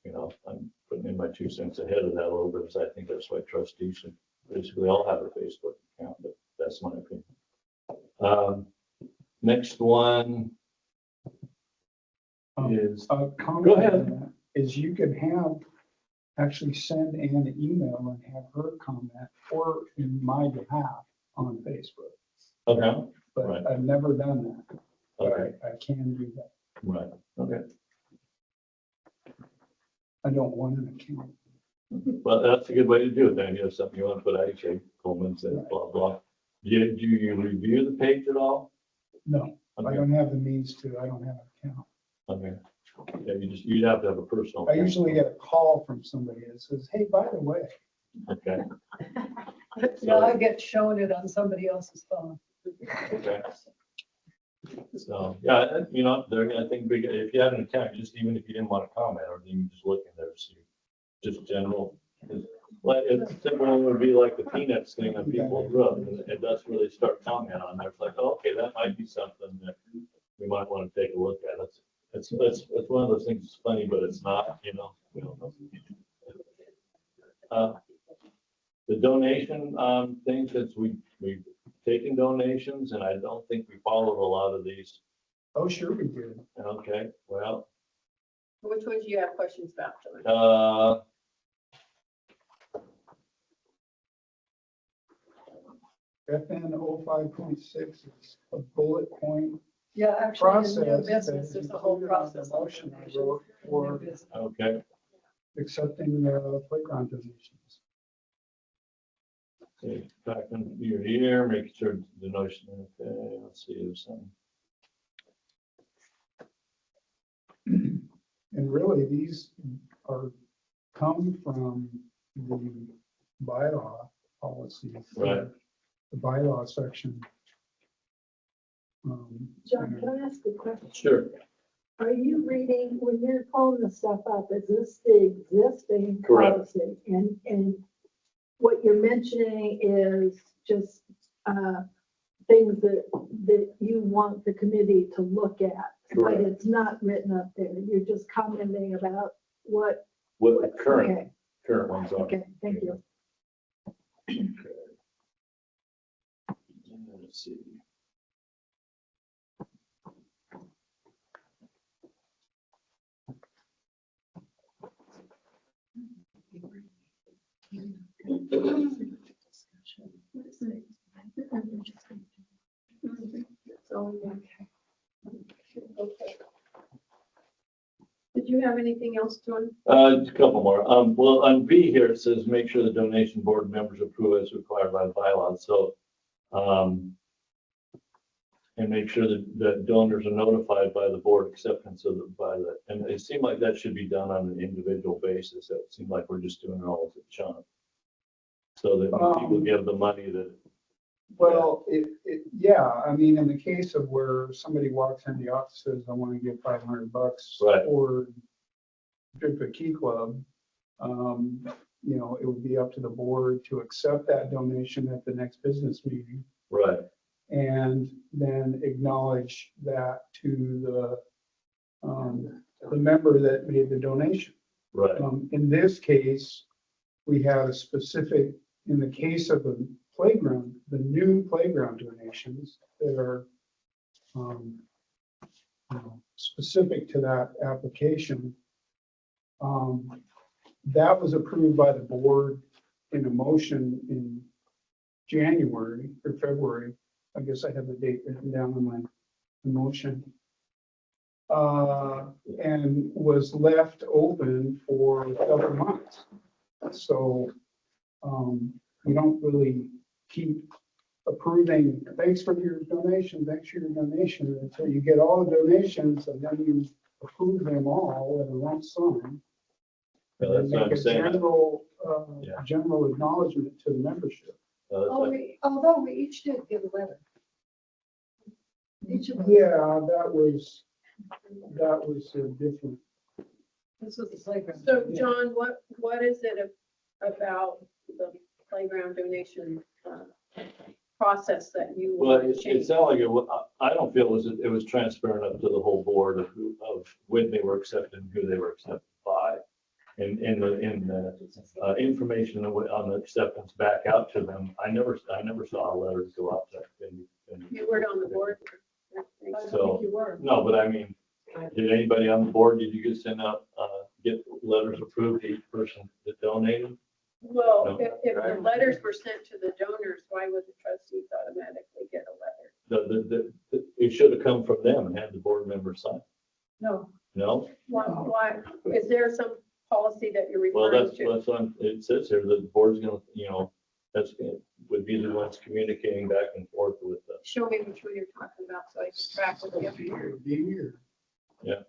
you know, I'm putting in my 2 cents ahead of that a little bit, because I think that's why trustees should basically all have a Facebook account, but that's my opinion. Next one is, comment go ahead. on that is you can actually send an email and have her comment or in my behalf on Facebook. okay, But Right. I've never done that. But okay, I can do that. right, okay. I don't want an account. Well, that's a good way to do it. Then you have something you want to put out, say, Coleman says, blah, blah. Do you review the page at all? No, I Okay, don't have the means to. I don't have an account. okay. Yeah, you'd have to have a personal. I account. usually get a call from somebody that says, hey, by the way. Okay, Yeah, I get shown it on somebody else's phone. okay. So, yeah, you know, there, I think if you had an account, just even if you didn't want to comment, or you can just look in there, see, just general. Like, it's typical, it would be like the peanuts thing on people's roof, and it does really start comment on there. It's like, oh, okay, that might be something that we might want to take a look at. It's one of those things that's funny, but it's not, you know, we don't know. The donation thing, since we've taken donations, and I don't think we followed a lot of these. Oh, sure we do. Okay, well, Which ones do you have questions about, John? FN 05.6 is a bullet point Yeah, actually, in process. new that business, is there's a whole included on the process. on motion I donations. wrote for New business. okay, accepting playground donations. okay, back in your here, making sure the notion, okay, let's see, there's some. And really, these come from the bylaw policy. Right. The bylaw section. John, can I ask a question? Sure. Are you reading, when you're pulling the stuff up, is this the existing Correct. policy? And what you're mentioning is just things that you want the committee to look at. Correct. But it's not written up there. You're just commenting about what. What the current Okay, ones are. okay, thank you. Let's see. Okay. Did you have anything else, John? Just a couple more. Well, on B here, it says, make sure the donation board members approve as required by the bylaws. So, and make sure that donors are notified by the board acceptance of the, and it seemed like that should be done on an individual basis. It seemed like we're just doing it all as a chunk. So that when people give the money that. Well, yeah, I mean, in the case of where somebody walks in the office and says, I want to give $500 Right. for Driftwoodkey Club, you know, it would be up to the board to accept that donation at the next business meeting Right. and then acknowledge that to the member that made the donation. Right. In this case, we have a specific, in the case of the playground, the new playground donations that are you know, specific to that application. That was approved by the board in a motion in January or February. I guess I have the date written down on my motion. And was left open for several months. So you don't really keep approving, thanks for your donation, until you get all the donations and then you approve them all at a lump sum. Yeah, that's what I'm Make a saying. general, Yeah. general acknowledgement to the membership. Although we each did get a letter. Each of us. Yeah, that was different. This was the playground. So, John, what is it about the playground donation process that you Well, want to it change? sounded like I don't feel it was transparent up to the whole board of when they were accepted and who they were accepted by. in the information on the acceptance back out to them, I never saw a letter go out there. You weren't on the board. So- You were. No, but I mean, did anybody on the board, did you get send out, get letters approved to each person that donated? Well, No. if the letters were sent to the donors, why would the trustees automatically get a letter? It should have come from them and had the board members sign. No. No? Why, is there some policy that you're Well, referring that's to? on, it says here, the board's gonna, would be the ones communicating back and forth with the. Show me which one you're talking about so I can track with you. Be here. Yeah.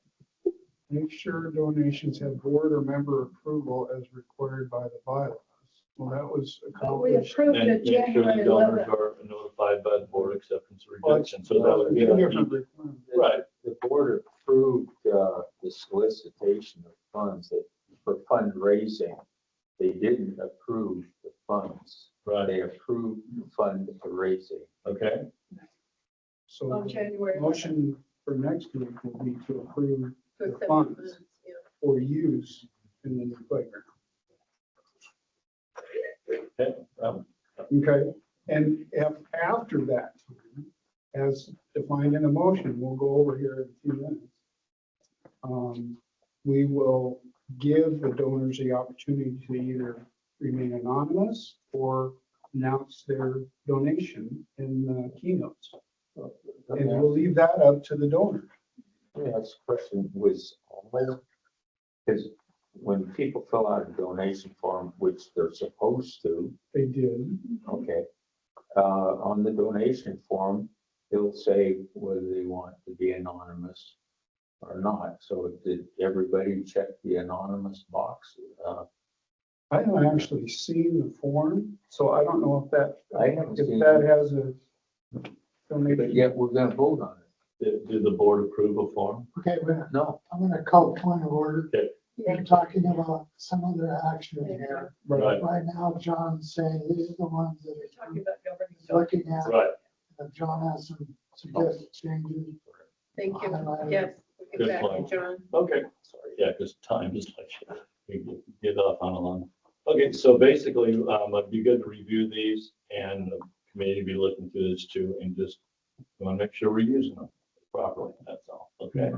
Make sure donations have board or member approval as required by the bylaws. Well, that was We accomplished. approved And it make sure the January donors 11th. are notified by the board acceptance or Well, rejection, so that would be. Two different requirements. Right, The board approved the solicitation of funds that for fundraising. They didn't approve the funds. right, They approved the fund raising. okay, So On the January 11th. motion for next week will be to approve To the accept the funds funds, yeah. for use in the new playground. okay, Okay, and if after that, as defined in the motion, we'll go over here in a few minutes. We will give the donors the opportunity to either remain anonymous or announce their donation in the keynotes. And we'll leave that up to the donor. Let me ask a question, was all, because when people fill out a donation form, which they're supposed to, They did. okay, on the donation form, they'll say whether they want to be anonymous or not. So did everybody check the anonymous box? I haven't actually seen the form, so I don't know if that, I haven't if seen that it. has a But donation. yet we're gonna vote on it. did the board approve a form? Okay, No, I'm gonna call point of order. Okay. You're talking about some other action here. Right, Right now, John's saying these are the ones that We're talking about governing. he's looking at. right, If John has some suggested changes. Thank you. Highlighted. Yes, we'll Good get back to point. John. okay, sorry, yeah, because time is like, we get off on a long. Okay, so basically, it'd be good to review these and the committee be looking through this too, and just want to make sure we're using them properly, that's all, okay?